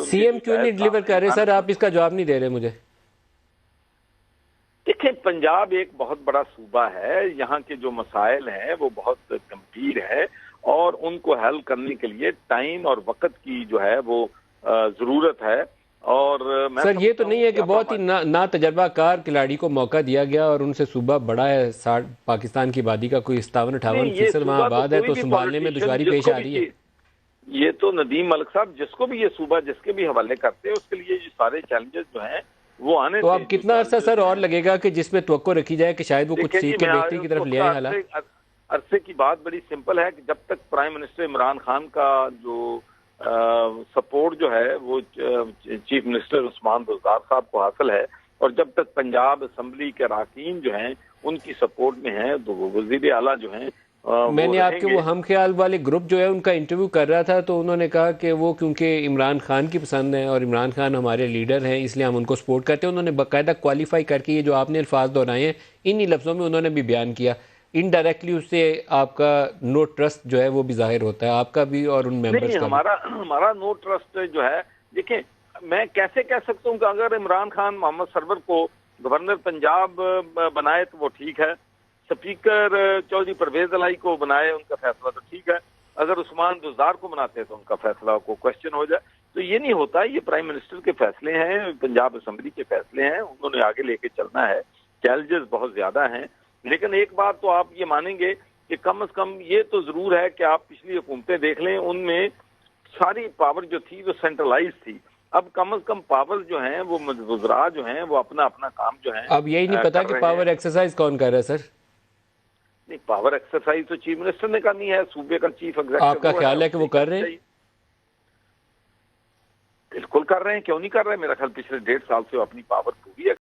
C M کیوں نہیں deliver کر رہے سر؟ آپ اس کا جواب نہیں دے رہے مجھے. دیکھیں پنجاب ایک بہت بڑا صوبہ ہے، یہاں کے جو مسائل ہیں وہ بہت گمبھیر ہے اور ان کو حل کرنے کے لیے ٹائم اور وقت کی جو ہے وہ ضرورت ہے. اور میں سر یہ تو نہیں ہے کہ بہت ہی نا تجربہ کار کھلاڑی کو موقع دیا گیا اور ان سے صوبہ بڑا ہے، پاکستان کی آبادی کا کوئی 57-58% وہاں آباد ہے، تو سنبھالنے میں دشواری پیش آ رہی ہے. یہ تو ندیم ملک صاحب جس کو بھی یہ صوبہ جس کے بھی حوالے کرتے ہیں اس کے لیے یہ سارے چیلنجز جو ہیں وہ آنے تو اب کتنا عرصہ سر اور لگے گا کہ جس میں توقع رکھی جائے کہ شاید وہ کچھ سیکھ کے بہتری کی طرف لے آئیں حالات؟ عرصے کی بات بڑی سمپل ہے کہ جب تک پرائم منسٹر عمران خان کا جو سپورٹ جو ہے وہ چیف منسٹر عثمان بزدار صاحب کو حاصل ہے اور جب تک پنجاب اسمبلی کے اراکین جو ہیں ان کی سپورٹ میں ہیں تو وہ وزیر اعلیٰ جو ہیں میں نے آپ کے وہ ہم خیال والے گروپ جو ہے ان کا انٹرویو کر رہا تھا تو انہوں نے کہا کہ وہ کیونکہ عمران خان کی پسند ہے اور عمران خان ہمارے لیڈر ہیں اس لیے ہم ان کو سپورٹ کرتے ہیں. انہوں نے باقاعدہ کوالیفائی کر کے یہ جو آپ نے الفاظ دہرائے ہیں انہی لفظوں میں انہوں نے بھی بیان کیا. انڈائریکٹلی اس سے آپ کا نو ٹرسٹ جو ہے وہ بھی ظاہر ہوتا ہے، آپ کا بھی اور ان ممبرز کا بھی. ہمارا نو ٹرسٹ جو ہے، دیکھیں میں کیسے کہہ سکتا ہوں کہ اگر عمران خان محمد سرور کو گورنر پنجاب بنائے تو وہ ٹھیک ہے، سپیکر چودھری پرویز الہی کو بنائے ان کا فیصلہ تو ٹھیک ہے، اگر عثمان بزدار کو بناتے تو ان کا فیصلہ کو کوشچن ہو جائے. تو یہ نہیں ہوتا، یہ پرائم منسٹر کے فیصلے ہیں، پنجاب اسمبلی کے فیصلے ہیں، انہوں نے آگے لے کے چلنا ہے. چیلنجز بہت زیادہ ہیں لیکن ایک بات تو آپ یہ مانیں گے کہ کم از کم یہ تو ضرور ہے کہ آپ پچھلی حکومتیں دیکھ لیں، ان میں ساری پاور جو تھی وہ سینٹرلائز تھی. اب کم از کم پاور جو ہیں وہ وزراء جو ہیں وہ اپنا اپنا کام جو ہیں اب یہی نہیں پتا کہ پاور ایکسرسائز کون کر رہا ہے سر؟ نہیں، پاور ایکسرسائز تو چیف منسٹر نے کرنی ہے، صوبے کا چیف ایگزیکٹو. آپ کا خیال ہے کہ وہ کر رہے ہیں؟ بالکل کر رہے ہیں، کیوں نہیں کر رہے ہیں؟ میرا خیال پچھلے 1.5 سال سے وہ اپنی پاور پوری ہے.